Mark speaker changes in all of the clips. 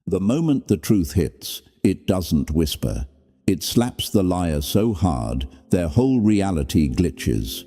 Speaker 1: The moment the truth hits, it doesn't whisper. It slaps the liar so hard, their whole reality glitches.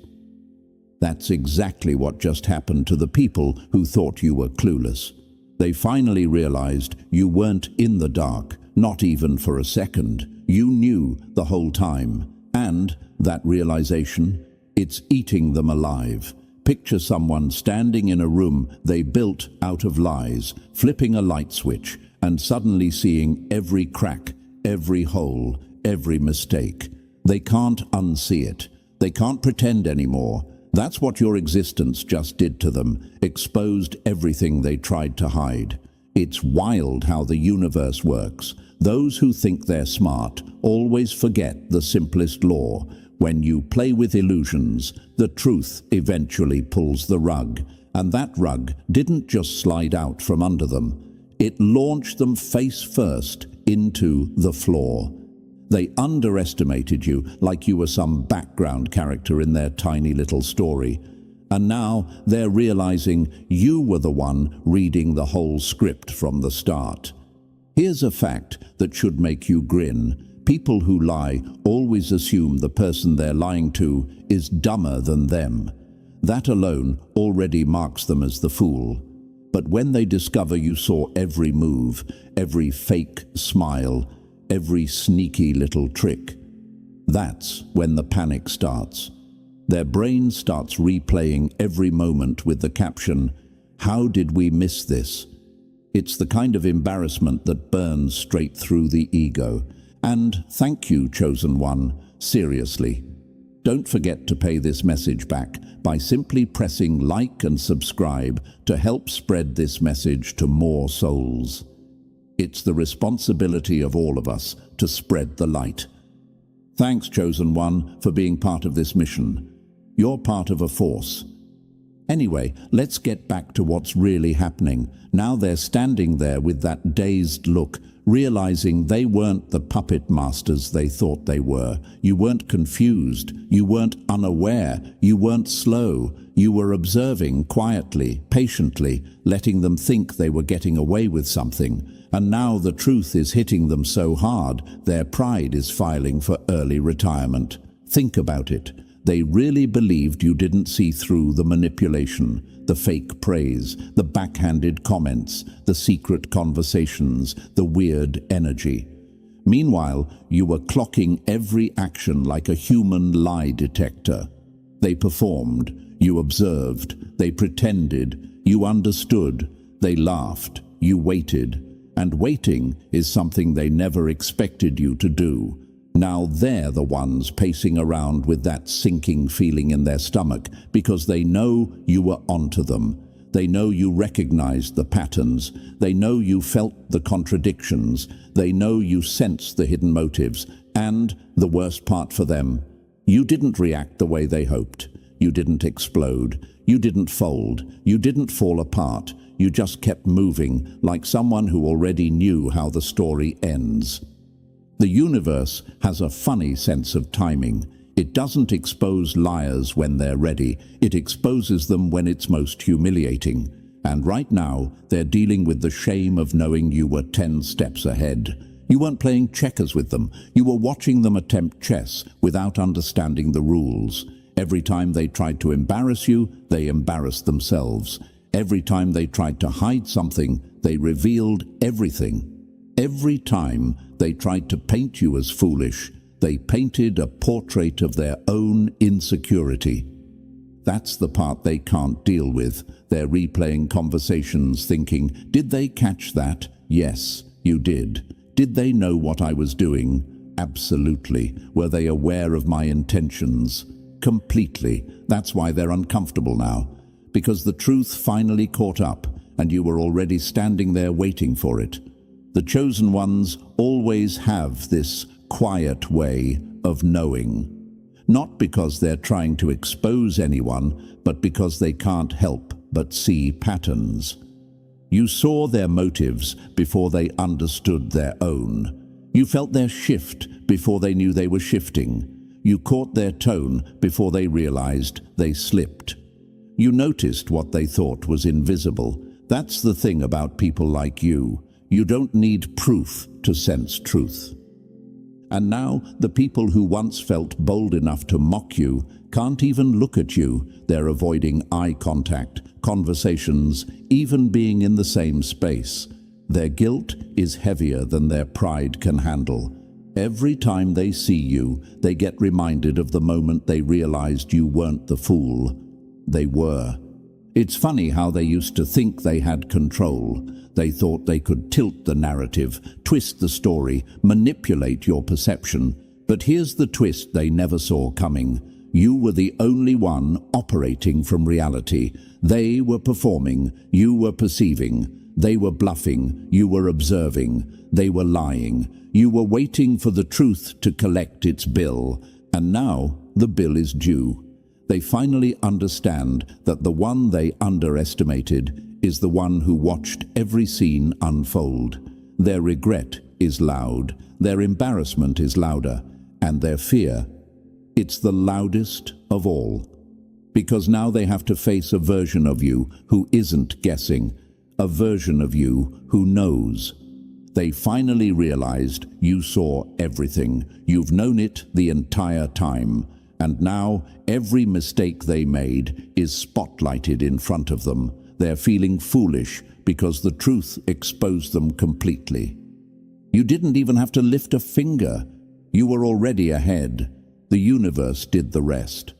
Speaker 1: That's exactly what just happened to the people who thought you were clueless. They finally realized you weren't in the dark, not even for a second. You knew the whole time. And that realization, it's eating them alive. Picture someone standing in a room they built out of lies, flipping a light switch, and suddenly seeing every crack, every hole, every mistake. They can't unsee it. They can't pretend anymore. That's what your existence just did to them, exposed everything they tried to hide. It's wild how the universe works. Those who think they're smart always forget the simplest law. When you play with illusions, the truth eventually pulls the rug. And that rug didn't just slide out from under them. It launched them face first into the floor. They underestimated you like you were some background character in their tiny little story. And now they're realizing you were the one reading the whole script from the start. Here's a fact that should make you grin. People who lie always assume the person they're lying to is dumber than them. That alone already marks them as the fool. But when they discover you saw every move, every fake smile, every sneaky little trick, that's when the panic starts. Their brain starts replaying every moment with the caption, "How did we miss this?" It's the kind of embarrassment that burns straight through the ego. And thank you, chosen one, seriously. Don't forget to pay this message back by simply pressing like and subscribe to help spread this message to more souls. It's the responsibility of all of us to spread the light. Thanks, chosen one, for being part of this mission. You're part of a force. Anyway, let's get back to what's really happening. Now they're standing there with that dazed look, realizing they weren't the puppet masters they thought they were. You weren't confused. You weren't unaware. You weren't slow. You were observing quietly, patiently, letting them think they were getting away with something. And now the truth is hitting them so hard, their pride is filing for early retirement. Think about it. They really believed you didn't see through the manipulation, the fake praise, the backhanded comments, the secret conversations, the weird energy. Meanwhile, you were clocking every action like a human lie detector. They performed, you observed, they pretended, you understood, they laughed, you waited. And waiting is something they never expected you to do. Now they're the ones pacing around with that sinking feeling in their stomach because they know you were onto them. They know you recognized the patterns. They know you felt the contradictions. They know you sensed the hidden motives. And the worst part for them, you didn't react the way they hoped. You didn't explode. You didn't fold. You didn't fall apart. You just kept moving like someone who already knew how the story ends. The universe has a funny sense of timing. It doesn't expose liars when they're ready. It exposes them when it's most humiliating. And right now, they're dealing with the shame of knowing you were 10 steps ahead. You weren't playing checkers with them. You were watching them attempt chess without understanding the rules. Every time they tried to embarrass you, they embarrassed themselves. Every time they tried to hide something, they revealed everything. Every time they tried to paint you as foolish, they painted a portrait of their own insecurity. That's the part they can't deal with. They're replaying conversations thinking, did they catch that? Yes, you did. Did they know what I was doing? Absolutely. Were they aware of my intentions? Completely. That's why they're uncomfortable now. Because the truth finally caught up, and you were already standing there waiting for it. The chosen ones always have this quiet way of knowing. Not because they're trying to expose anyone, but because they can't help but see patterns. You saw their motives before they understood their own. You felt their shift before they knew they were shifting. You caught their tone before they realized they slipped. You noticed what they thought was invisible. That's the thing about people like you. You don't need proof to sense truth. And now, the people who once felt bold enough to mock you can't even look at you. They're avoiding eye contact, conversations, even being in the same space. Their guilt is heavier than their pride can handle. Every time they see you, they get reminded of the moment they realized you weren't the fool. They were. It's funny how they used to think they had control. They thought they could tilt the narrative, twist the story, manipulate your perception. But here's the twist they never saw coming. You were the only one operating from reality. They were performing, you were perceiving. They were bluffing, you were observing. They were lying. You were waiting for the truth to collect its bill. And now the bill is due. They finally understand that the one they underestimated is the one who watched every scene unfold. Their regret is loud, their embarrassment is louder, and their fear, it's the loudest of all. Because now they have to face a version of you who isn't guessing, a version of you who knows. They finally realized you saw everything. You've known it the entire time. And now every mistake they made is spotlighted in front of them. They're feeling foolish because the truth exposed them completely. You didn't even have to lift a finger. You were already ahead. The universe did the rest.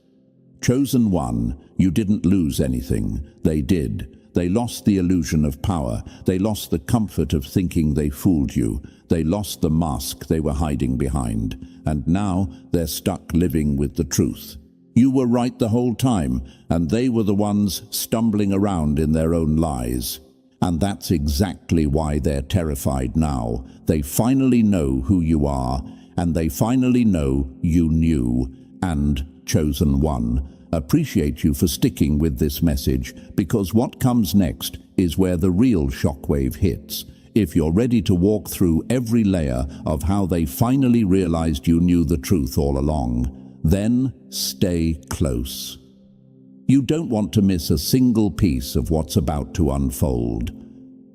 Speaker 1: Chosen one, you didn't lose anything. They did. They lost the illusion of power. They lost the comfort of thinking they fooled you. They lost the mask they were hiding behind. And now they're stuck living with the truth. You were right the whole time, and they were the ones stumbling around in their own lies. And that's exactly why they're terrified now. They finally know who you are, and they finally know you knew. And, chosen one, appreciate you for sticking with this message, because what comes next is where the real shockwave hits. If you're ready to walk through every layer of how they finally realized you knew the truth all along, then stay close. You don't want to miss a single piece of what's about to unfold.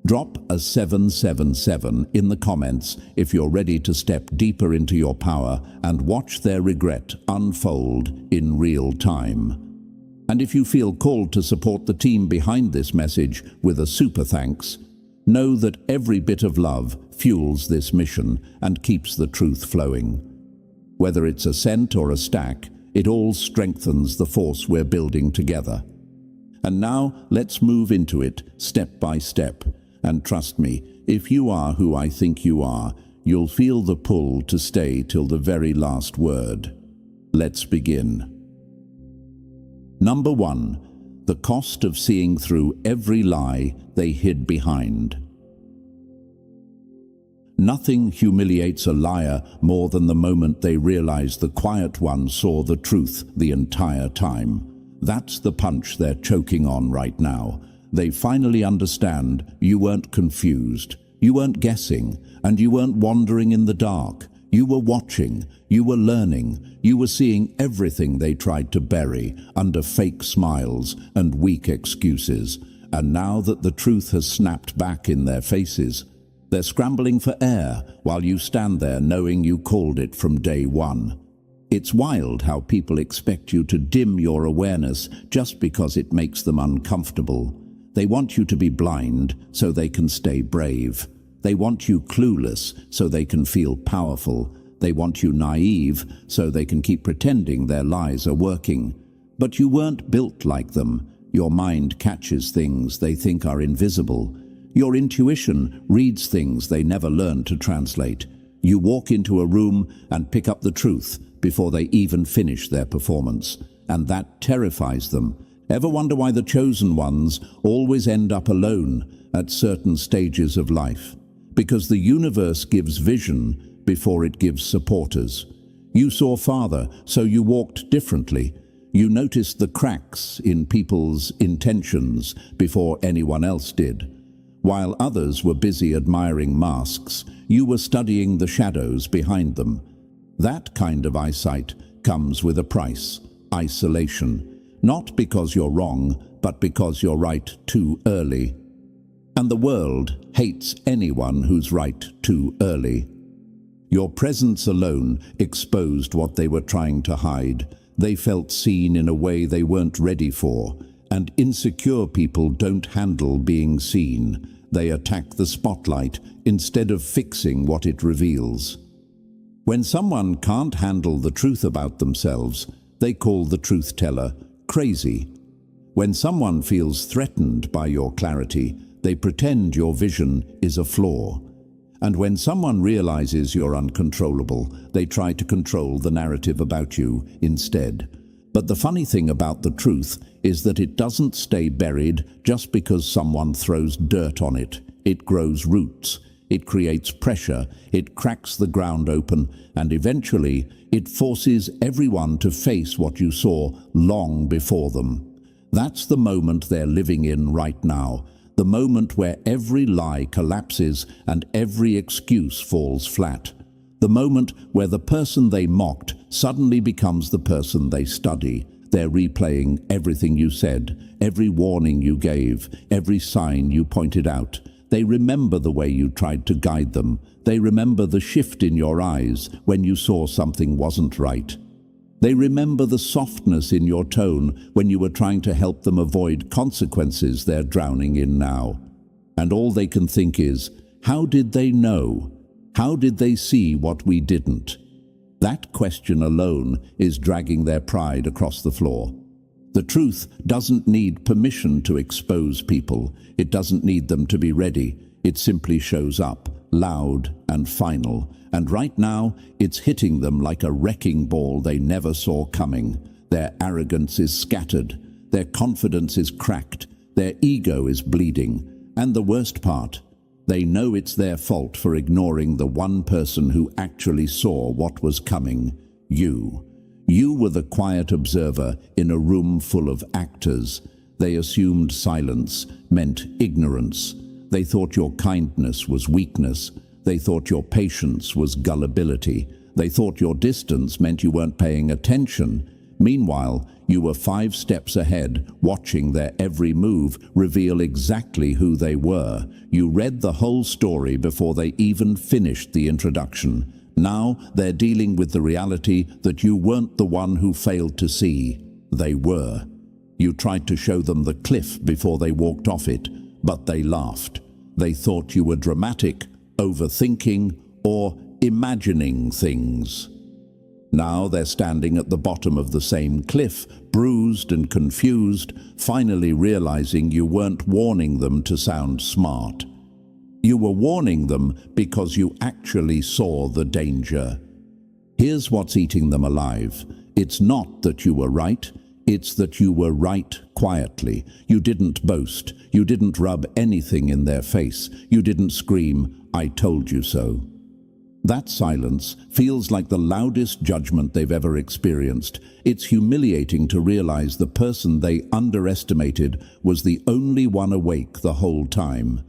Speaker 1: Drop a 777 in the comments if you're ready to step deeper into your power and watch their regret unfold in real time. And if you feel called to support the team behind this message with a super thanks, know that every bit of love fuels this mission and keeps the truth flowing. Whether it's a cent or a stack, it all strengthens the force we're building together. And now let's move into it step by step. And trust me, if you are who I think you are, you'll feel the pull to stay till the very last word. Let's begin. Number 1. The cost of seeing through every lie they hid behind. Nothing humiliates a liar more than the moment they realize the quiet one saw the truth the entire time. That's the punch they're choking on right now. They finally understand you weren't confused, you weren't guessing, and you weren't wandering in the dark. You were watching, you were learning, you were seeing everything they tried to bury under fake smiles and weak excuses. And now that the truth has snapped back in their faces, they're scrambling for air while you stand there knowing you called it from day one. It's wild how people expect you to dim your awareness just because it makes them uncomfortable. They want you to be blind so they can stay brave. They want you clueless so they can feel powerful. They want you naive so they can keep pretending their lies are working. But you weren't built like them. Your mind catches things they think are invisible. Your intuition reads things they never learned to translate. You walk into a room and pick up the truth before they even finish their performance. And that terrifies them. Ever wonder why the chosen ones always end up alone at certain stages of life? Because the universe gives vision before it gives supporters. You saw farther, so you walked differently. You noticed the cracks in people's intentions before anyone else did. While others were busy admiring masks, you were studying the shadows behind them. That kind of eyesight comes with a price: isolation. Not because you're wrong, but because you're right too early. And the world hates anyone who's right too early. Your presence alone exposed what they were trying to hide. They felt seen in a way they weren't ready for, and insecure people don't handle being seen. They attack the spotlight instead of fixing what it reveals. When someone can't handle the truth about themselves, they call the truth teller crazy. When someone feels threatened by your clarity, they pretend your vision is a flaw. And when someone realizes you're uncontrollable, they try to control the narrative about you instead. But the funny thing about the truth is that it doesn't stay buried just because someone throws dirt on it. It grows roots, it creates pressure, it cracks the ground open, and eventually it forces everyone to face what you saw long before them. That's the moment they're living in right now, the moment where every lie collapses and every excuse falls flat. The moment where the person they mocked suddenly becomes the person they study. They're replaying everything you said, every warning you gave, every sign you pointed out. They remember the way you tried to guide them. They remember the shift in your eyes when you saw something wasn't right. They remember the softness in your tone when you were trying to help them avoid consequences they're drowning in now. And all they can think is, how did they know? How did they see what we didn't? That question alone is dragging their pride across the floor. The truth doesn't need permission to expose people. It doesn't need them to be ready. It simply shows up, loud and final. And right now, it's hitting them like a wrecking ball they never saw coming. Their arrogance is scattered. Their confidence is cracked. Their ego is bleeding. And the worst part, they know it's their fault for ignoring the one person who actually saw what was coming, you. You were the quiet observer in a room full of actors. They assumed silence meant ignorance. They thought your kindness was weakness. They thought your patience was gullibility. They thought your distance meant you weren't paying attention. Meanwhile, you were 5 steps ahead, watching their every move reveal exactly who they were. You read the whole story before they even finished the introduction. Now they're dealing with the reality that you weren't the one who failed to see. They were. You tried to show them the cliff before they walked off it, but they laughed. They thought you were dramatic, overthinking, or imagining things. Now they're standing at the bottom of the same cliff, bruised and confused, finally realizing you weren't warning them to sound smart. You were warning them because you actually saw the danger. Here's what's eating them alive. It's not that you were right, it's that you were right quietly. You didn't boast. You didn't rub anything in their face. You didn't scream, "I told you so." That silence feels like the loudest judgment they've ever experienced. It's humiliating to realize the person they underestimated was the only one awake the whole time.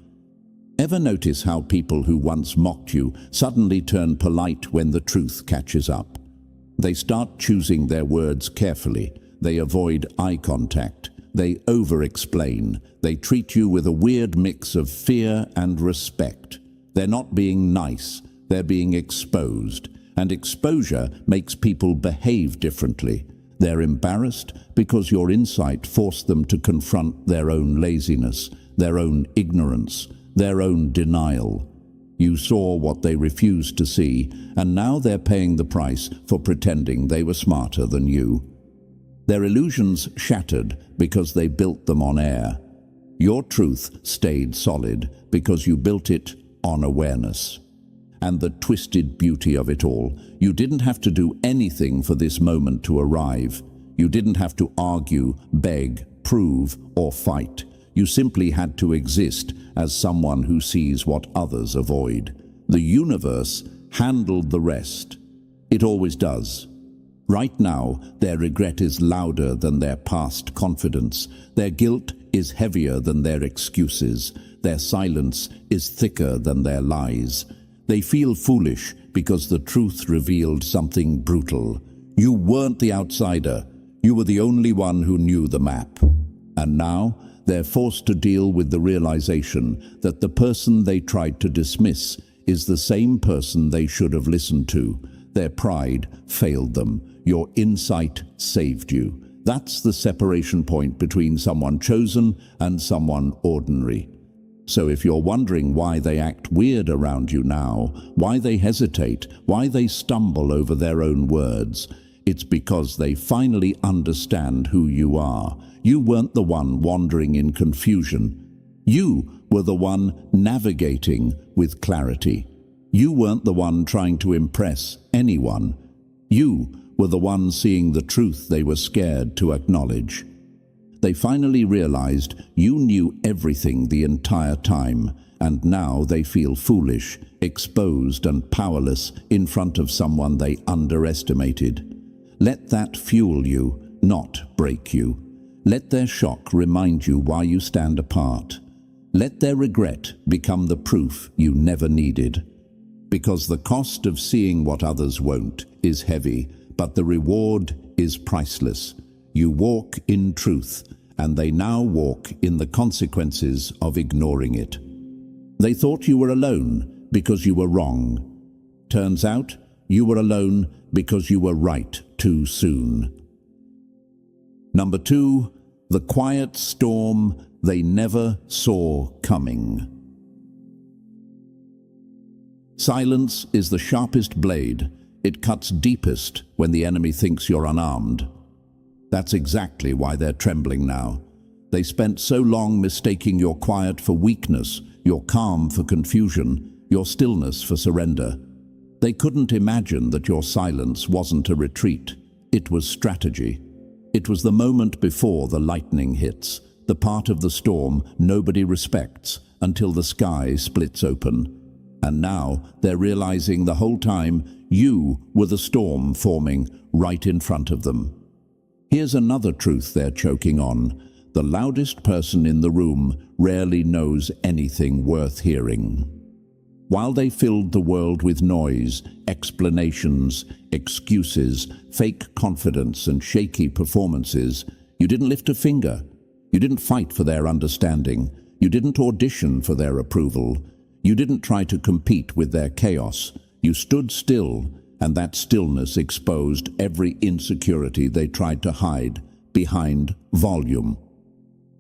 Speaker 1: Ever notice how people who once mocked you suddenly turn polite when the truth catches up? They start choosing their words carefully. They avoid eye contact. They over-explain. They treat you with a weird mix of fear and respect. They're not being nice. They're being exposed. And exposure makes people behave differently. They're embarrassed because your insight forced them to confront their own laziness, their own ignorance, their own denial. You saw what they refused to see, and now they're paying the price for pretending they were smarter than you. Their illusions shattered because they built them on air. Your truth stayed solid because you built it on awareness. And the twisted beauty of it all, you didn't have to do anything for this moment to arrive. You didn't have to argue, beg, prove, or fight. You simply had to exist as someone who sees what others avoid. The universe handled the rest. It always does. Right now, their regret is louder than their past confidence. Their guilt is heavier than their excuses. Their silence is thicker than their lies. They feel foolish because the truth revealed something brutal. You weren't the outsider. You were the only one who knew the map. And now, they're forced to deal with the realization that the person they tried to dismiss is the same person they should have listened to. Their pride failed them. Your insight saved you. That's the separation point between someone chosen and someone ordinary. So if you're wondering why they act weird around you now, why they hesitate, why they stumble over their own words, it's because they finally understand who you are. You weren't the one wandering in confusion. You were the one navigating with clarity. You weren't the one trying to impress anyone. You were the one seeing the truth they were scared to acknowledge. They finally realized you knew everything the entire time, and now they feel foolish, exposed and powerless in front of someone they underestimated. Let that fuel you, not break you. Let their shock remind you why you stand apart. Let their regret become the proof you never needed. Because the cost of seeing what others won't is heavy, but the reward is priceless. You walk in truth, and they now walk in the consequences of ignoring it. They thought you were alone because you were wrong. Turns out, you were alone because you were right too soon. Number 2, the quiet storm they never saw coming. Silence is the sharpest blade. It cuts deepest when the enemy thinks you're unarmed. That's exactly why they're trembling now. They spent so long mistaking your quiet for weakness, your calm for confusion, your stillness for surrender. They couldn't imagine that your silence wasn't a retreat. It was strategy. It was the moment before the lightning hits, the part of the storm nobody respects until the sky splits open. And now they're realizing the whole time you were the storm forming right in front of them. Here's another truth they're choking on. The loudest person in the room rarely knows anything worth hearing. While they filled the world with noise, explanations, excuses, fake confidence and shaky performances, you didn't lift a finger. You didn't fight for their understanding. You didn't audition for their approval. You didn't try to compete with their chaos. You stood still, and that stillness exposed every insecurity they tried to hide behind volume.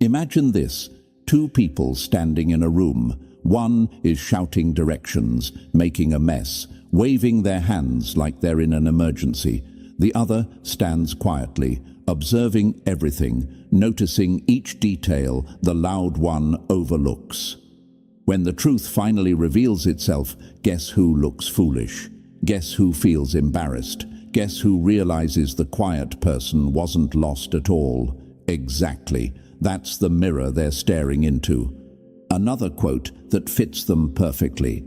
Speaker 1: Imagine this: 2 people standing in a room. One is shouting directions, making a mess, waving their hands like they're in an emergency. The other stands quietly, observing everything, noticing each detail the loud one overlooks. When the truth finally reveals itself, guess who looks foolish? Guess who feels embarrassed? Guess who realizes the quiet person wasn't lost at all? Exactly. That's the mirror they're staring into. Another quote that fits them perfectly.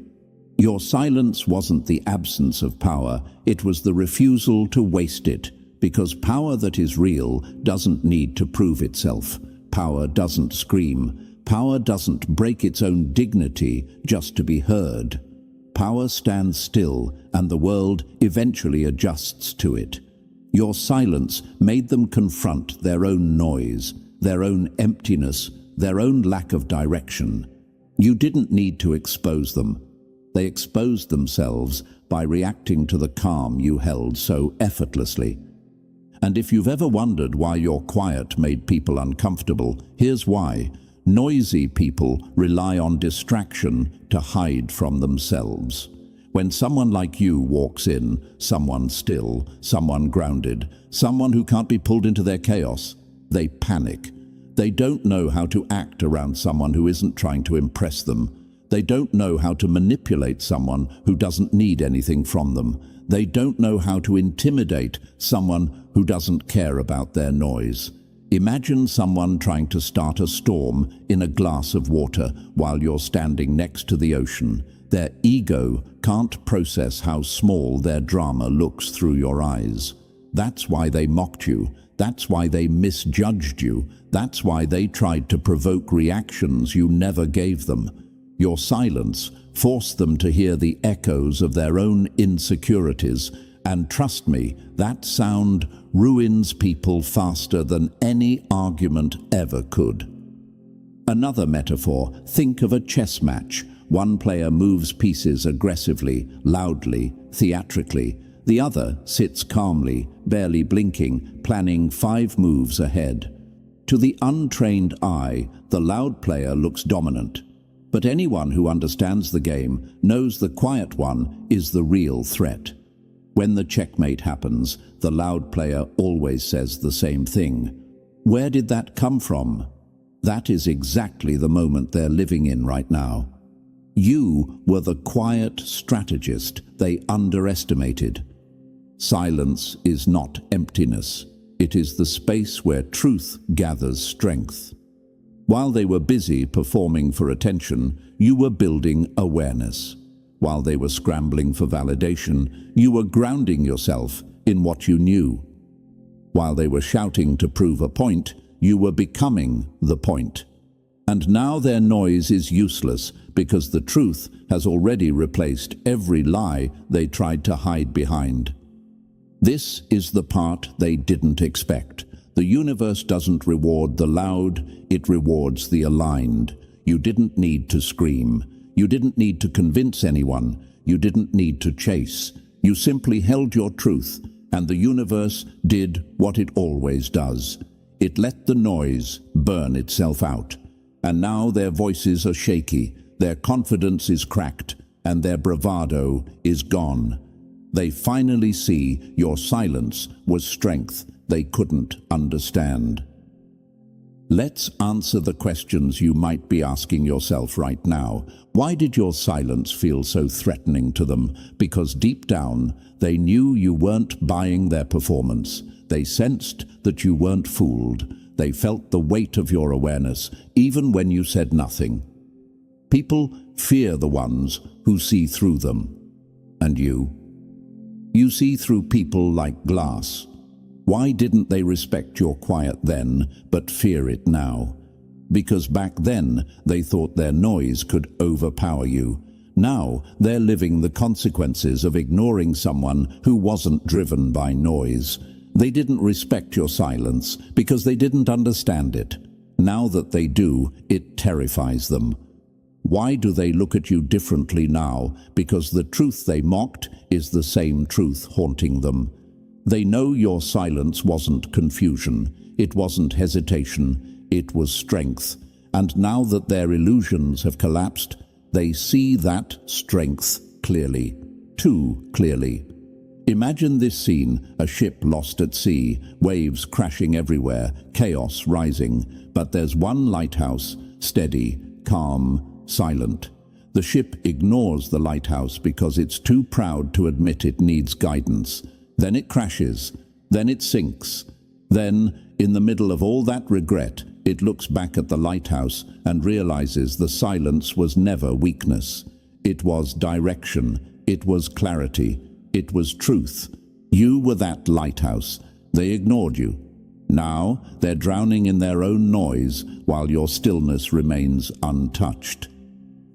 Speaker 1: Your silence wasn't the absence of power, it was the refusal to waste it. Because power that is real doesn't need to prove itself. Power doesn't scream. Power doesn't break its own dignity just to be heard. Power stands still, and the world eventually adjusts to it. Your silence made them confront their own noise, their own emptiness, their own lack of direction. You didn't need to expose them. They exposed themselves by reacting to the calm you held so effortlessly. And if you've ever wondered why your quiet made people uncomfortable, here's why. Noisy people rely on distraction to hide from themselves. When someone like you walks in, someone still, someone grounded, someone who can't be pulled into their chaos, they panic. They don't know how to act around someone who isn't trying to impress them. They don't know how to manipulate someone who doesn't need anything from them. They don't know how to intimidate someone who doesn't care about their noise. Imagine someone trying to start a storm in a glass of water while you're standing next to the ocean. Their ego can't process how small their drama looks through your eyes. That's why they mocked you. That's why they misjudged you. That's why they tried to provoke reactions you never gave them. Your silence forced them to hear the echoes of their own insecurities. And trust me, that sound ruins people faster than any argument ever could. Another metaphor, think of a chess match. One player moves pieces aggressively, loudly, theatrically. The other sits calmly, barely blinking, planning 5 moves ahead. To the untrained eye, the loud player looks dominant. But anyone who understands the game knows the quiet one is the real threat. When the checkmate happens, the loud player always says the same thing. Where did that come from? That is exactly the moment they're living in right now. You were the quiet strategist they underestimated. Silence is not emptiness. It is the space where truth gathers strength. While they were busy performing for attention, you were building awareness. While they were scrambling for validation, you were grounding yourself in what you knew. While they were shouting to prove a point, you were becoming the point. And now their noise is useless because the truth has already replaced every lie they tried to hide behind. This is the part they didn't expect. The universe doesn't reward the loud, it rewards the aligned. You didn't need to scream. You didn't need to convince anyone. You didn't need to chase. You simply held your truth, and the universe did what it always does. It let the noise burn itself out. And now their voices are shaky, their confidence is cracked, and their bravado is gone. They finally see your silence was strength they couldn't understand. Let's answer the questions you might be asking yourself right now. Why did your silence feel so threatening to them? Because deep down, they knew you weren't buying their performance. They sensed that you weren't fooled. They felt the weight of your awareness, even when you said nothing. People fear the ones who see through them. And you? You see through people like glass. Why didn't they respect your quiet then, but fear it now? Because back then, they thought their noise could overpower you. Now, they're living the consequences of ignoring someone who wasn't driven by noise. They didn't respect your silence because they didn't understand it. Now that they do, it terrifies them. Why do they look at you differently now? Because the truth they mocked is the same truth haunting them. They know your silence wasn't confusion, it wasn't hesitation, it was strength. And now that their illusions have collapsed, they see that strength clearly, too clearly. Imagine this scene, a ship lost at sea, waves crashing everywhere, chaos rising. But there's one lighthouse, steady, calm, silent. The ship ignores the lighthouse because it's too proud to admit it needs guidance. Then it crashes, then it sinks. Then, in the middle of all that regret, it looks back at the lighthouse and realizes the silence was never weakness. It was direction, it was clarity, it was truth. You were that lighthouse. They ignored you. Now, they're drowning in their own noise while your stillness remains untouched.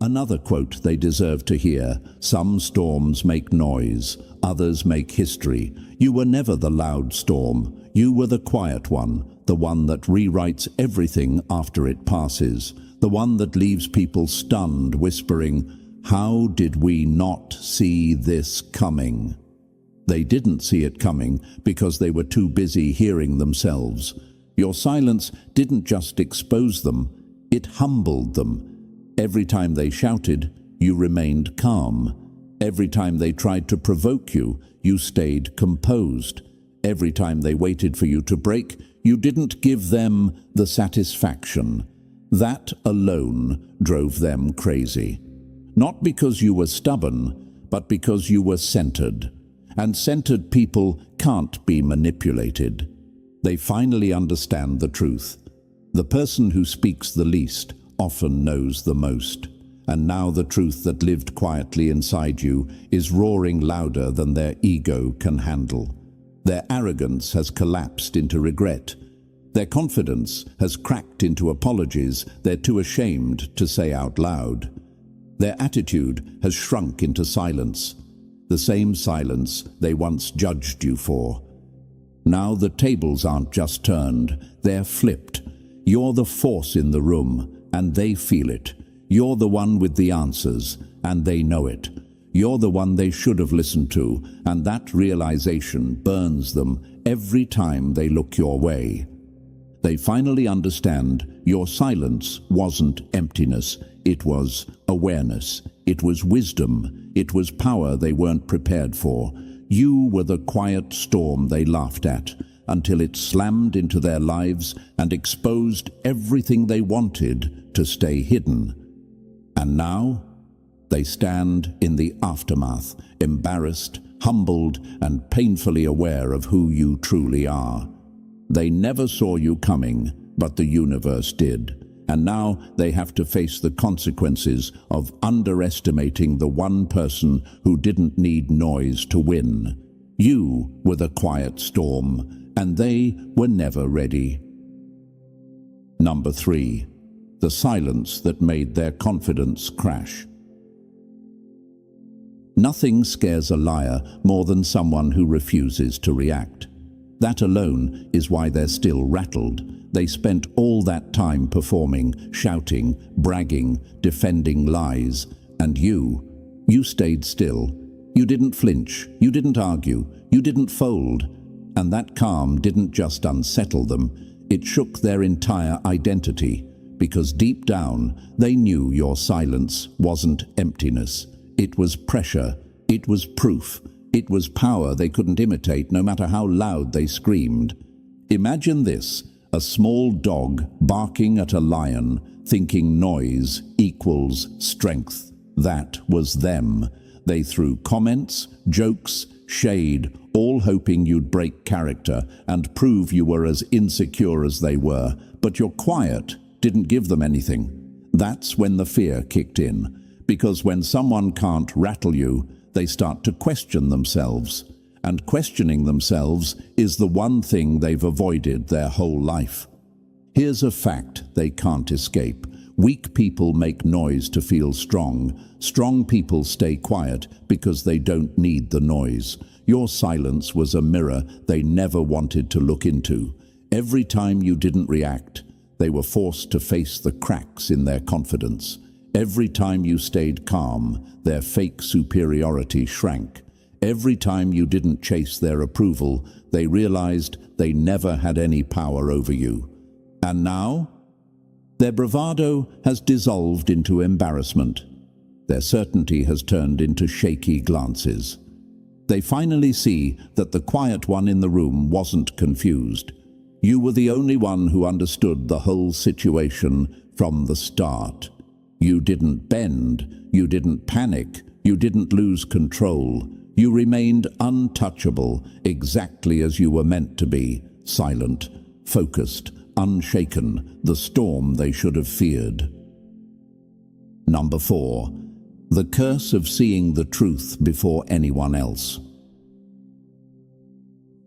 Speaker 1: Another quote they deserve to hear: some storms make noise, others make history. You were never the loud storm. You were the quiet one, the one that rewrites everything after it passes, the one that leaves people stunned, whispering, "How did we not see this coming?" They didn't see it coming because they were too busy hearing themselves. Your silence didn't just expose them, it humbled them. Every time they shouted, you remained calm. Every time they tried to provoke you, you stayed composed. Every time they waited for you to break, you didn't give them the satisfaction. That alone drove them crazy. Not because you were stubborn, but because you were centered. And centered people can't be manipulated. They finally understand the truth. The person who speaks the least often knows the most. And now the truth that lived quietly inside you is roaring louder than their ego can handle. Their arrogance has collapsed into regret. Their confidence has cracked into apologies they're too ashamed to say out loud. Their attitude has shrunk into silence, the same silence they once judged you for. Now the tables aren't just turned, they're flipped. You're the force in the room, and they feel it. You're the one with the answers, and they know it. You're the one they should have listened to, and that realization burns them every time they look your way. They finally understand your silence wasn't emptiness, it was awareness, it was wisdom, it was power they weren't prepared for. You were the quiet storm they laughed at, until it slammed into their lives and exposed everything they wanted to stay hidden. And now, they stand in the aftermath, embarrassed, humbled, and painfully aware of who you truly are. They never saw you coming, but the universe did. And now they have to face the consequences of underestimating the one person who didn't need noise to win. You were the quiet storm, and they were never ready. Number 3. The silence that made their confidence crash. Nothing scares a liar more than someone who refuses to react. That alone is why they're still rattled. They spent all that time performing, shouting, bragging, defending lies. And you stayed still. You didn't flinch, you didn't argue, you didn't fold. And that calm didn't just unsettle them, it shook their entire identity. Because deep down, they knew your silence wasn't emptiness. It was pressure, it was proof, it was power they couldn't imitate no matter how loud they screamed. Imagine this, a small dog barking at a lion, thinking noise equals strength. That was them. They threw comments, jokes, shade, all hoping you'd break character and prove you were as insecure as they were. But your quiet didn't give them anything. That's when the fear kicked in. Because when someone can't rattle you, they start to question themselves. And questioning themselves is the one thing they've avoided their whole life. Here's a fact they can't escape. Weak people make noise to feel strong. Strong people stay quiet because they don't need the noise. Your silence was a mirror they never wanted to look into. Every time you didn't react, they were forced to face the cracks in their confidence. Every time you stayed calm, their fake superiority shrank. Every time you didn't chase their approval, they realized they never had any power over you. And now, their bravado has dissolved into embarrassment. Their certainty has turned into shaky glances. They finally see that the quiet one in the room wasn't confused. You were the only one who understood the whole situation from the start. You didn't bend, you didn't panic, you didn't lose control. You remained untouchable, exactly as you were meant to be, silent, focused, unshaken, the storm they should have feared. Number 4. The curse of seeing the truth before anyone else.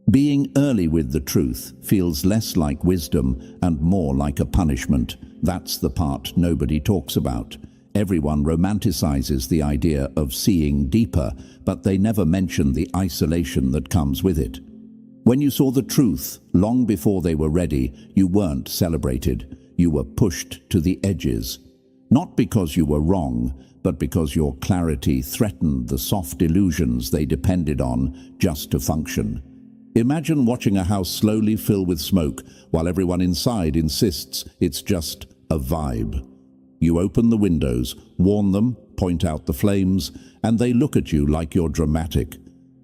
Speaker 1: Being early with the truth feels less like wisdom and more like a punishment. That's the part nobody talks about. Everyone romanticizes the idea of seeing deeper, but they never mention the isolation that comes with it. When you saw the truth long before they were ready, you weren't celebrated. You were pushed to the edges. Not because you were wrong, but because your clarity threatened the soft illusions they depended on just to function. Imagine watching a house slowly fill with smoke while everyone inside insists it's just a vibe. You open the windows, warn them, point out the flames, and they look at you like you're dramatic.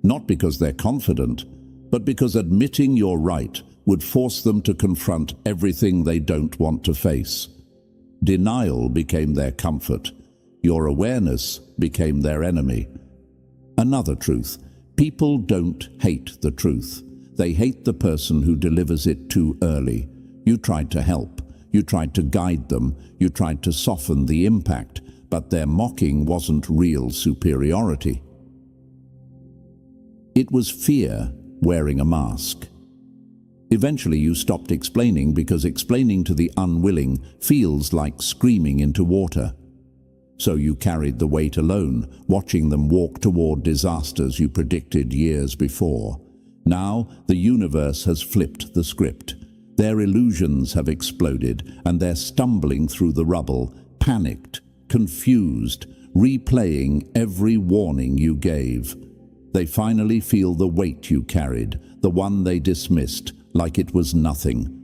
Speaker 1: Not because they're confident, but because admitting you're right would force them to confront everything they don't want to face. Denial became their comfort. Your awareness became their enemy. Another truth. People don't hate the truth. They hate the person who delivers it too early. You tried to help. You tried to guide them. You tried to soften the impact, but their mocking wasn't real superiority. It was fear wearing a mask. Eventually you stopped explaining because explaining to the unwilling feels like screaming into water. So you carried the weight alone, watching them walk toward disasters you predicted years before. Now the universe has flipped the script. Their illusions have exploded, and they're stumbling through the rubble, panicked, confused, replaying every warning you gave. They finally feel the weight you carried, the one they dismissed, like it was nothing.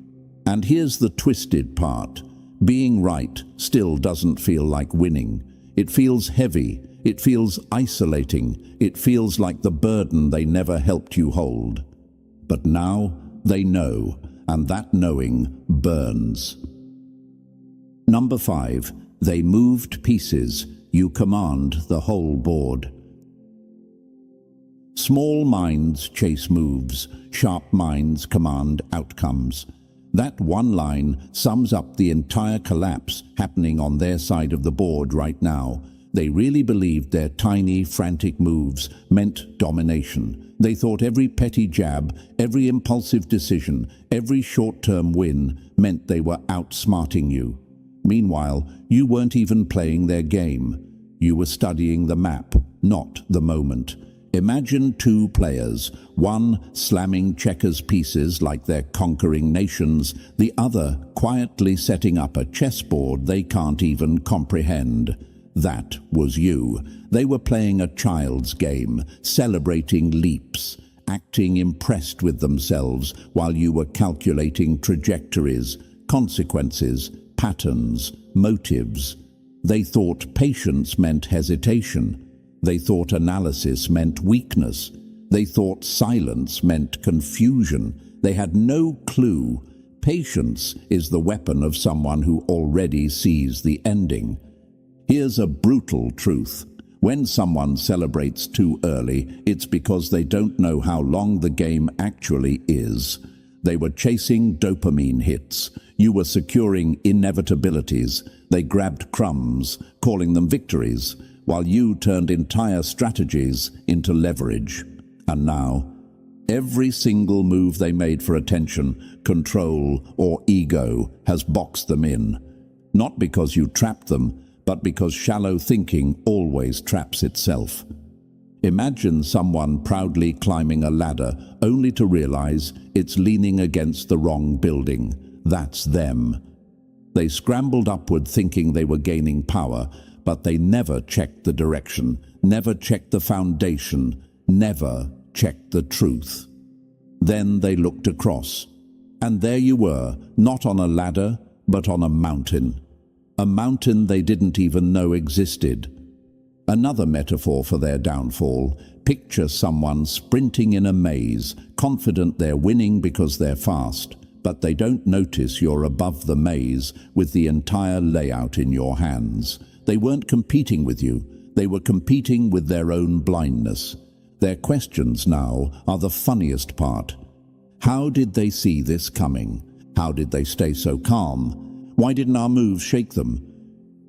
Speaker 1: And here's the twisted part. Being right still doesn't feel like winning. It feels heavy. It feels isolating. It feels like the burden they never helped you hold. But now they know, and that knowing burns. Number 5. They moved pieces. You command the whole board. Small minds chase moves. Sharp minds command outcomes. That one line sums up the entire collapse happening on their side of the board right now. They really believed their tiny, frantic moves meant domination. They thought every petty jab, every impulsive decision, every short-term win meant they were outsmarting you. Meanwhile, you weren't even playing their game. You were studying the map, not the moment. Imagine two players, one slamming checkers pieces like they're conquering nations, the other quietly setting up a chessboard they can't even comprehend. That was you. They were playing a child's game, celebrating leaps, acting impressed with themselves while you were calculating trajectories, consequences, patterns, motives. They thought patience meant hesitation. They thought analysis meant weakness. They thought silence meant confusion. They had no clue. Patience is the weapon of someone who already sees the ending. Here's a brutal truth. When someone celebrates too early, it's because they don't know how long the game actually is. They were chasing dopamine hits. You were securing inevitabilities. They grabbed crumbs, calling them victories, while you turned entire strategies into leverage. And now, every single move they made for attention, control, or ego has boxed them in. Not because you trapped them, but because shallow thinking always traps itself. Imagine someone proudly climbing a ladder only to realize it's leaning against the wrong building. That's them. They scrambled upward thinking they were gaining power, but they never checked the direction, never checked the foundation, never checked the truth. Then they looked across, and there you were, not on a ladder, but on a mountain. A mountain they didn't even know existed. Another metaphor for their downfall. Picture someone sprinting in a maze, confident they're winning because they're fast, but they don't notice you're above the maze with the entire layout in your hands. They weren't competing with you. They were competing with their own blindness. Their questions now are the funniest part. How did they see this coming? How did they stay so calm? Why didn't our moves shake them?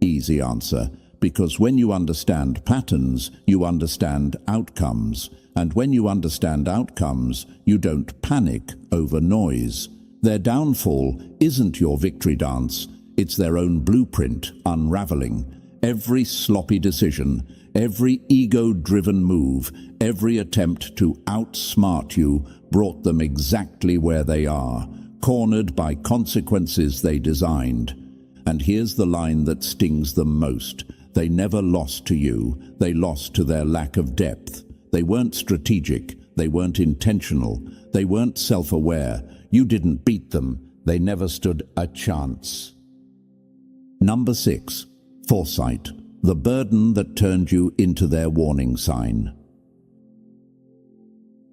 Speaker 1: Easy answer. Because when you understand patterns, you understand outcomes. And when you understand outcomes, you don't panic over noise. Their downfall isn't your victory dance. It's their own blueprint unraveling. Every sloppy decision, every ego-driven move, every attempt to outsmart you brought them exactly where they are, cornered by consequences they designed. And here's the line that stings them most. They never lost to you. They lost to their lack of depth. They weren't strategic. They weren't intentional. They weren't self-aware. You didn't beat them. They never stood a chance. Number 6. Foresight. The burden that turned you into their warning sign.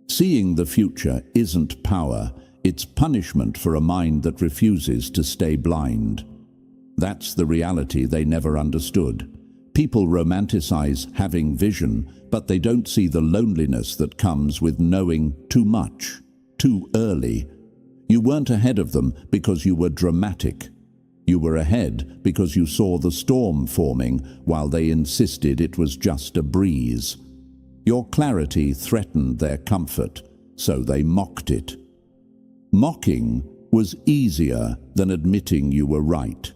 Speaker 1: Seeing the future isn't power. It's punishment for a mind that refuses to stay blind. That's the reality they never understood. People romanticize having vision, but they don't see the loneliness that comes with knowing too much, too early. You weren't ahead of them because you were dramatic. You were ahead because you saw the storm forming while they insisted it was just a breeze. Your clarity threatened their comfort, so they mocked it. Mocking was easier than admitting you were right.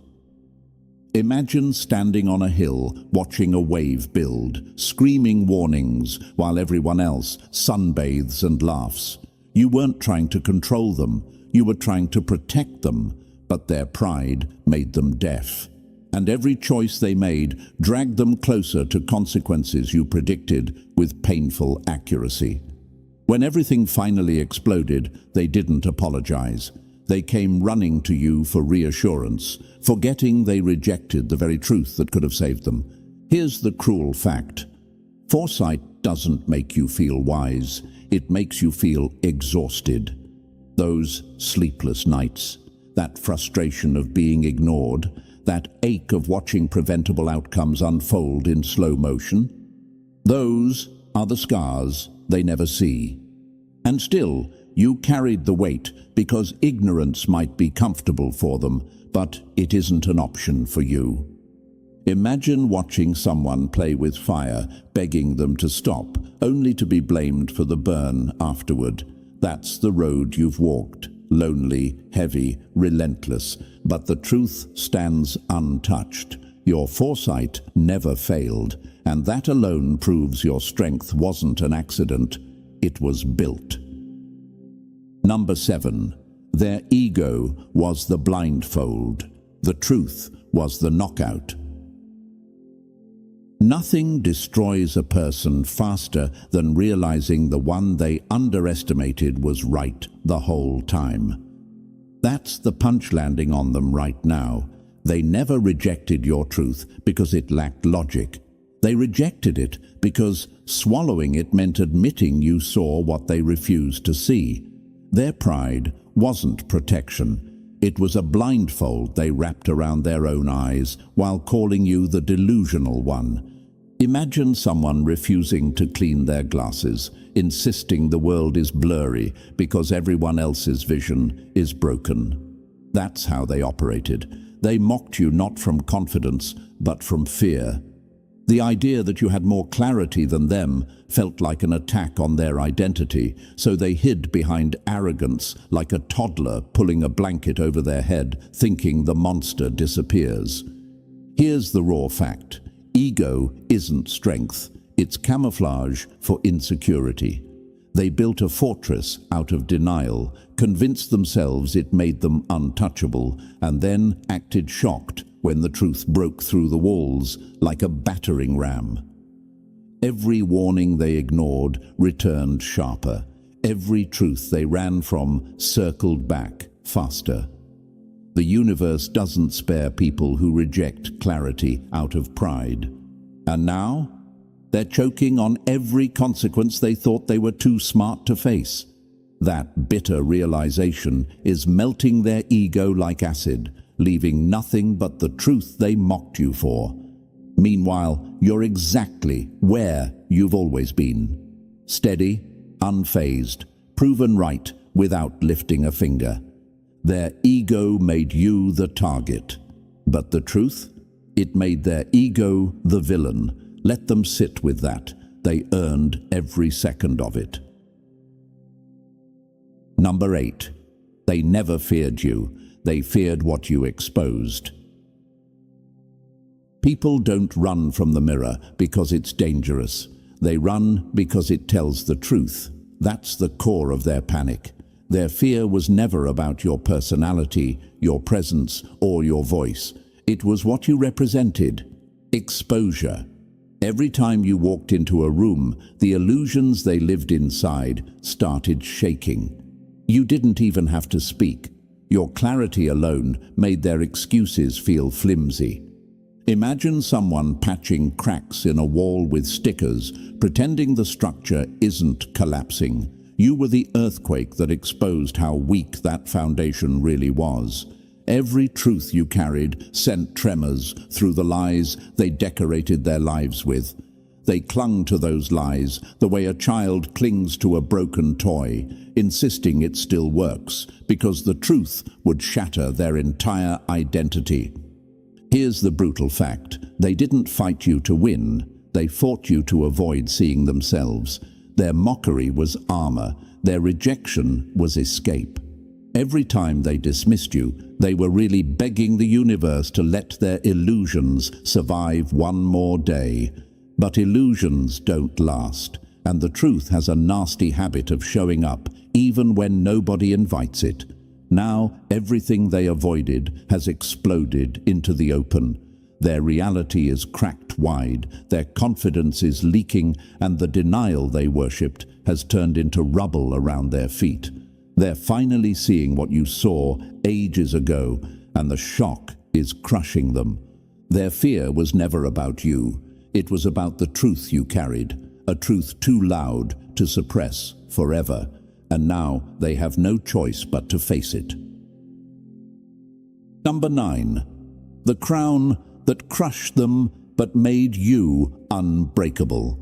Speaker 1: Imagine standing on a hill, watching a wave build, screaming warnings while everyone else sunbathes and laughs. You weren't trying to control them. You were trying to protect them, but their pride made them deaf. And every choice they made dragged them closer to consequences you predicted with painful accuracy. When everything finally exploded, they didn't apologize. They came running to you for reassurance, forgetting they rejected the very truth that could have saved them. Here's the cruel fact. Foresight doesn't make you feel wise. It makes you feel exhausted. Those sleepless nights, that frustration of being ignored, that ache of watching preventable outcomes unfold in slow motion, those are the scars they never see. And still, you carried the weight because ignorance might be comfortable for them, but it isn't an option for you. Imagine watching someone play with fire, begging them to stop, only to be blamed for the burn afterward. That's the road you've walked. Lonely, heavy, relentless, but the truth stands untouched. Your foresight never failed, and that alone proves your strength wasn't an accident, it was built. Number 7. Their ego was the blindfold. The truth was the knockout. Nothing destroys a person faster than realizing the one they underestimated was right the whole time. That's the punch landing on them right now. They never rejected your truth because it lacked logic. They rejected it because swallowing it meant admitting you saw what they refused to see. Their pride wasn't protection. It was a blindfold they wrapped around their own eyes while calling you the delusional one. Imagine someone refusing to clean their glasses, insisting the world is blurry because everyone else's vision is broken. That's how they operated. They mocked you not from confidence, but from fear. The idea that you had more clarity than them felt like an attack on their identity, so they hid behind arrogance like a toddler pulling a blanket over their head, thinking the monster disappears. Here's the raw fact. Ego isn't strength, it's camouflage for insecurity. They built a fortress out of denial, convinced themselves it made them untouchable, and then acted shocked when the truth broke through the walls like a battering ram. Every warning they ignored returned sharper. Every truth they ran from circled back faster. The universe doesn't spare people who reject clarity out of pride. And now, they're choking on every consequence they thought they were too smart to face. That bitter realization is melting their ego like acid, leaving nothing but the truth they mocked you for. Meanwhile, you're exactly where you've always been. Steady, unfazed, proven right without lifting a finger. Their ego made you the target. But the truth? It made their ego the villain. Let them sit with that. They earned every second of it. Number 8. They never feared you. They feared what you exposed. People don't run from the mirror because it's dangerous. They run because it tells the truth. That's the core of their panic. Their fear was never about your personality, your presence, or your voice. It was what you represented. Exposure. Every time you walked into a room, the illusions they lived inside started shaking. You didn't even have to speak. Your clarity alone made their excuses feel flimsy. Imagine someone patching cracks in a wall with stickers, pretending the structure isn't collapsing. You were the earthquake that exposed how weak that foundation really was. Every truth you carried sent tremors through the lies they decorated their lives with. They clung to those lies the way a child clings to a broken toy, insisting it still works, because the truth would shatter their entire identity. Here's the brutal fact. They didn't fight you to win. They fought you to avoid seeing themselves. Their mockery was armor. Their rejection was escape. Every time they dismissed you, they were really begging the universe to let their illusions survive one more day. But illusions don't last, and the truth has a nasty habit of showing up even when nobody invites it. Now everything they avoided has exploded into the open. Their reality is cracked wide, their confidence is leaking, and the denial they worshipped has turned into rubble around their feet. They're finally seeing what you saw ages ago, and the shock is crushing them. Their fear was never about you. It was about the truth you carried, a truth too loud to suppress forever. And now they have no choice but to face it. Number 9. The crown that crushed them but made you unbreakable.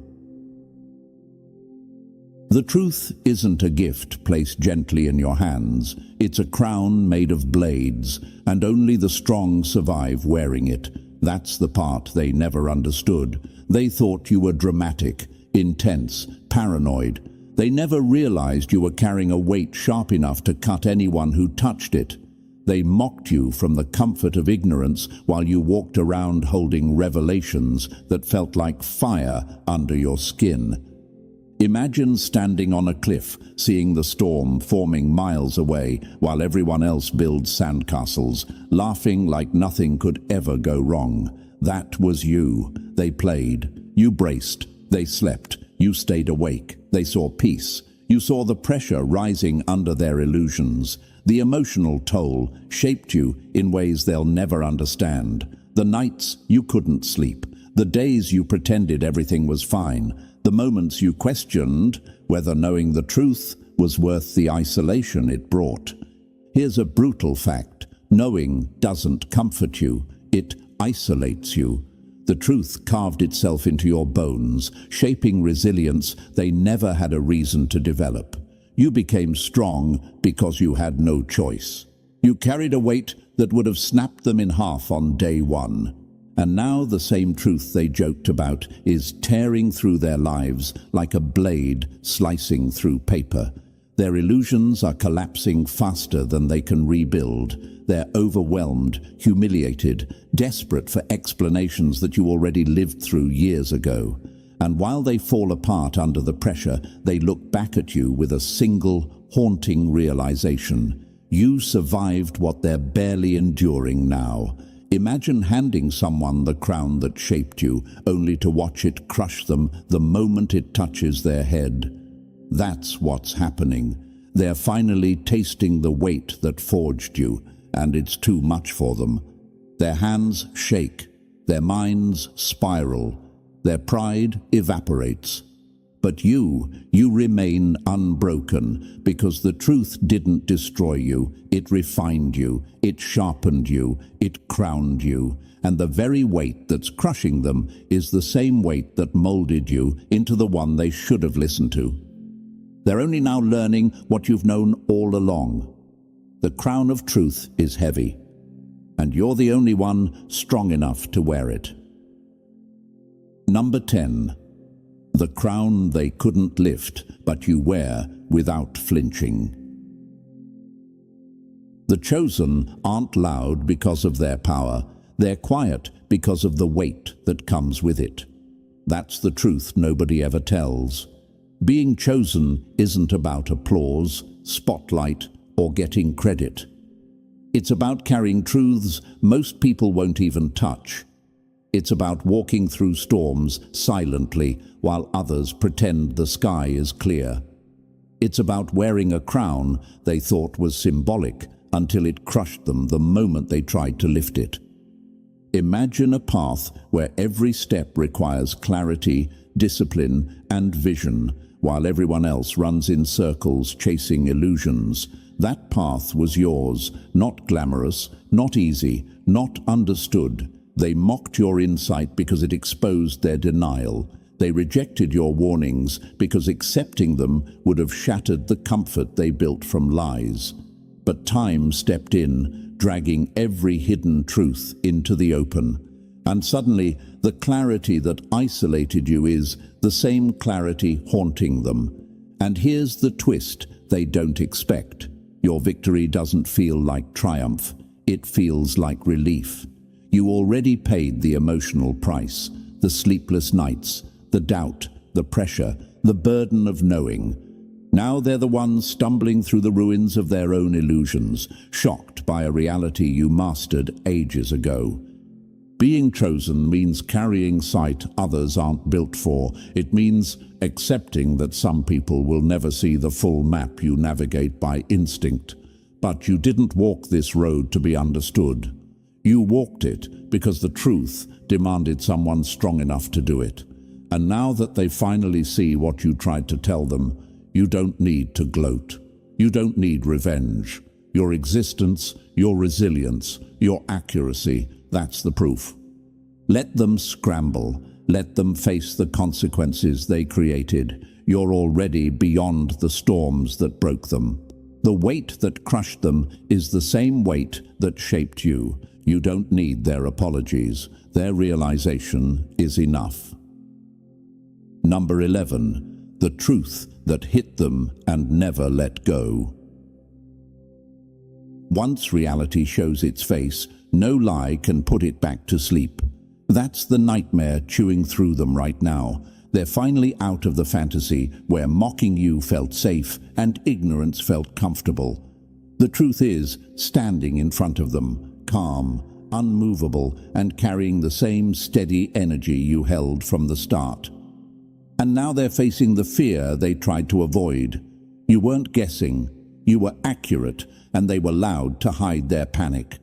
Speaker 1: The truth isn't a gift placed gently in your hands. It's a crown made of blades, and only the strong survive wearing it. That's the part they never understood. They thought you were dramatic, intense, paranoid. They never realized you were carrying a weight sharp enough to cut anyone who touched it. They mocked you from the comfort of ignorance while you walked around holding revelations that felt like fire under your skin. Imagine standing on a cliff, seeing the storm forming miles away while everyone else builds sandcastles, laughing like nothing could ever go wrong. That was you. They played. You braced. They slept. You stayed awake. They saw peace. You saw the pressure rising under their illusions. The emotional toll shaped you in ways they'll never understand. The nights you couldn't sleep. The days you pretended everything was fine. The moments you questioned whether knowing the truth was worth the isolation it brought. Here's a brutal fact. Knowing doesn't comfort you. It isolates you. The truth carved itself into your bones, shaping resilience they never had a reason to develop. You became strong because you had no choice. You carried a weight that would have snapped them in half on day one. And now the same truth they joked about is tearing through their lives like a blade slicing through paper. Their illusions are collapsing faster than they can rebuild. They're overwhelmed, humiliated, desperate for explanations that you already lived through years ago. And while they fall apart under the pressure, they look back at you with a single, haunting realization. You survived what they're barely enduring now. Imagine handing someone the crown that shaped you, only to watch it crush them the moment it touches their head. That's what's happening. They're finally tasting the weight that forged you, and it's too much for them. Their hands shake, their minds spiral, their pride evaporates. But you remain unbroken, because the truth didn't destroy you, it refined you, it sharpened you, it crowned you, and the very weight that's crushing them is the same weight that molded you into the one they should have listened to. They're only now learning what you've known all along. The crown of truth is heavy, and you're the only one strong enough to wear it. Number 10. The crown they couldn't lift, but you wear without flinching. The chosen aren't loud because of their power. They're quiet because of the weight that comes with it. That's the truth nobody ever tells. Being chosen isn't about applause, spotlight, or getting credit. It's about carrying truths most people won't even touch. It's about walking through storms silently while others pretend the sky is clear. It's about wearing a crown they thought was symbolic until it crushed them the moment they tried to lift it. Imagine a path where every step requires clarity, discipline, and vision, while everyone else runs in circles chasing illusions. That path was yours, not glamorous, not easy, not understood. They mocked your insight because it exposed their denial. They rejected your warnings because accepting them would have shattered the comfort they built from lies. But time stepped in, dragging every hidden truth into the open. And suddenly, the clarity that isolated you is the same clarity haunting them. And here's the twist they don't expect. Your victory doesn't feel like triumph. It feels like relief. You already paid the emotional price, the sleepless nights, the doubt, the pressure, the burden of knowing. Now they're the ones stumbling through the ruins of their own illusions, shocked by a reality you mastered ages ago. Being chosen means carrying sight others aren't built for. It means accepting that some people will never see the full map you navigate by instinct. But you didn't walk this road to be understood. You walked it because the truth demanded someone strong enough to do it. And now that they finally see what you tried to tell them, you don't need to gloat. You don't need revenge. Your existence, your resilience, your accuracy, that's the proof. Let them scramble. Let them face the consequences they created. You're already beyond the storms that broke them. The weight that crushed them is the same weight that shaped you. You don't need their apologies. Their realization is enough. Number 11. The truth that hit them and never let go. Once reality shows its face, no lie can put it back to sleep. That's the nightmare chewing through them right now. They're finally out of the fantasy where mocking you felt safe and ignorance felt comfortable. The truth is standing in front of them, calm, unmovable, and carrying the same steady energy you held from the start. And now they're facing the fear they tried to avoid. You weren't guessing, you were accurate, and they were loud to hide their panic.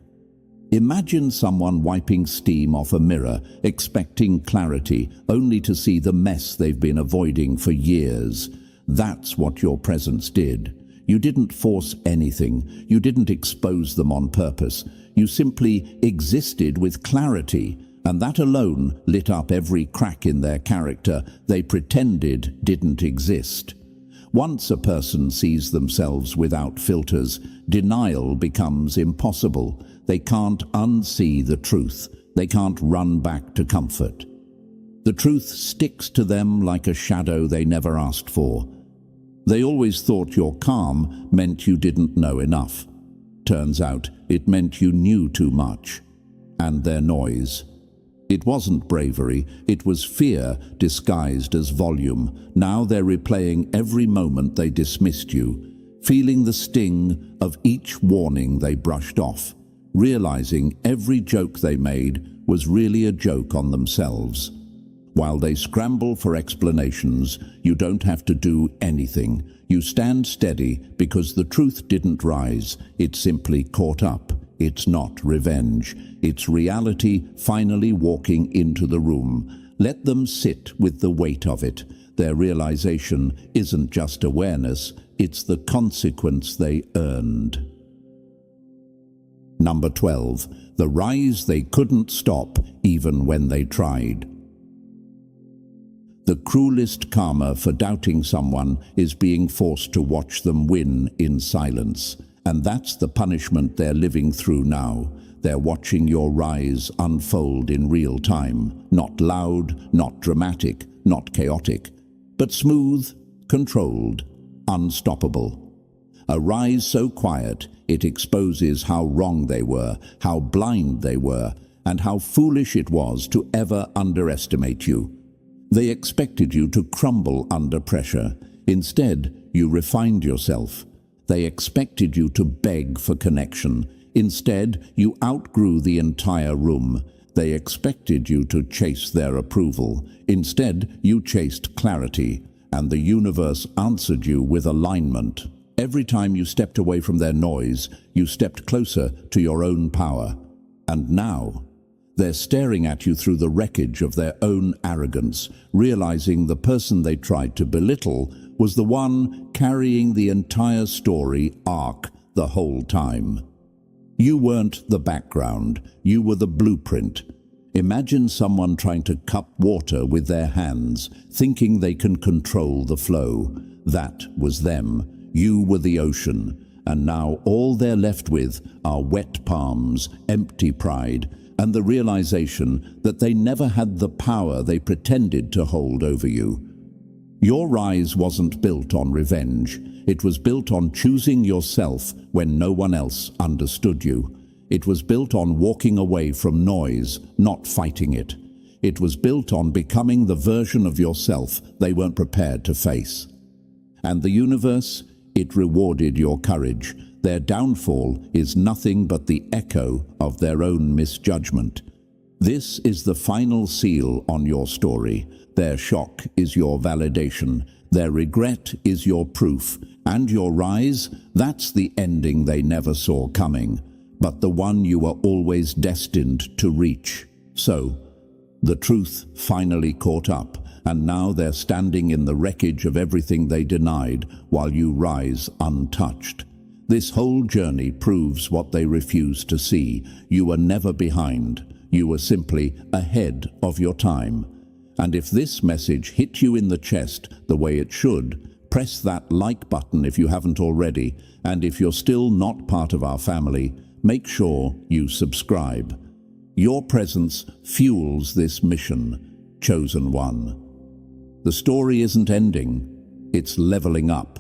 Speaker 1: Imagine someone wiping steam off a mirror, expecting clarity, only to see the mess they've been avoiding for years. That's what your presence did. You didn't force anything. You didn't expose them on purpose. You simply existed with clarity, and that alone lit up every crack in their character they pretended didn't exist. Once a person sees themselves without filters, denial becomes impossible. They can't unsee the truth. They can't run back to comfort. The truth sticks to them like a shadow they never asked for. They always thought your calm meant you didn't know enough. Turns out it meant you knew too much. And their noise. It wasn't bravery, it was fear disguised as volume. Now they're replaying every moment they dismissed you, feeling the sting of each warning they brushed off, realizing every joke they made was really a joke on themselves. While they scramble for explanations, you don't have to do anything. You stand steady because the truth didn't rise, it simply caught up. It's not revenge. It's reality finally walking into the room. Let them sit with the weight of it. Their realization isn't just awareness, it's the consequence they earned. Number 12. The rise they couldn't stop even when they tried. The cruelest karma for doubting someone is being forced to watch them win in silence. And that's the punishment they're living through now. They're watching your rise unfold in real time. Not loud, not dramatic, not chaotic, but smooth, controlled, unstoppable. A rise so quiet, it exposes how wrong they were, how blind they were, and how foolish it was to ever underestimate you. They expected you to crumble under pressure. Instead, you refined yourself. They expected you to beg for connection. Instead, you outgrew the entire room. They expected you to chase their approval. Instead, you chased clarity, and the universe answered you with alignment. Every time you stepped away from their noise, you stepped closer to your own power. And now, they're staring at you through the wreckage of their own arrogance, realizing the person they tried to belittle was the one carrying the entire story arc the whole time. You weren't the background, you were the blueprint. Imagine someone trying to cup water with their hands, thinking they can control the flow. That was them. You were the ocean, and now all they're left with are wet palms, empty pride, and the realization that they never had the power they pretended to hold over you. Your rise wasn't built on revenge. It was built on choosing yourself when no one else understood you. It was built on walking away from noise, not fighting it. It was built on becoming the version of yourself they weren't prepared to face. And the universe, it rewarded your courage. Their downfall is nothing but the echo of their own misjudgment. This is the final seal on your story. Their shock is your validation. Their regret is your proof. And your rise, that's the ending they never saw coming, but the one you were always destined to reach. So, the truth finally caught up, and now they're standing in the wreckage of everything they denied while you rise untouched. This whole journey proves what they refused to see. You were never behind. You were simply ahead of your time. And if this message hit you in the chest the way it should, press that like button if you haven't already, and if you're still not part of our family, make sure you subscribe. Your presence fuels this mission, chosen one. The story isn't ending, it's leveling up.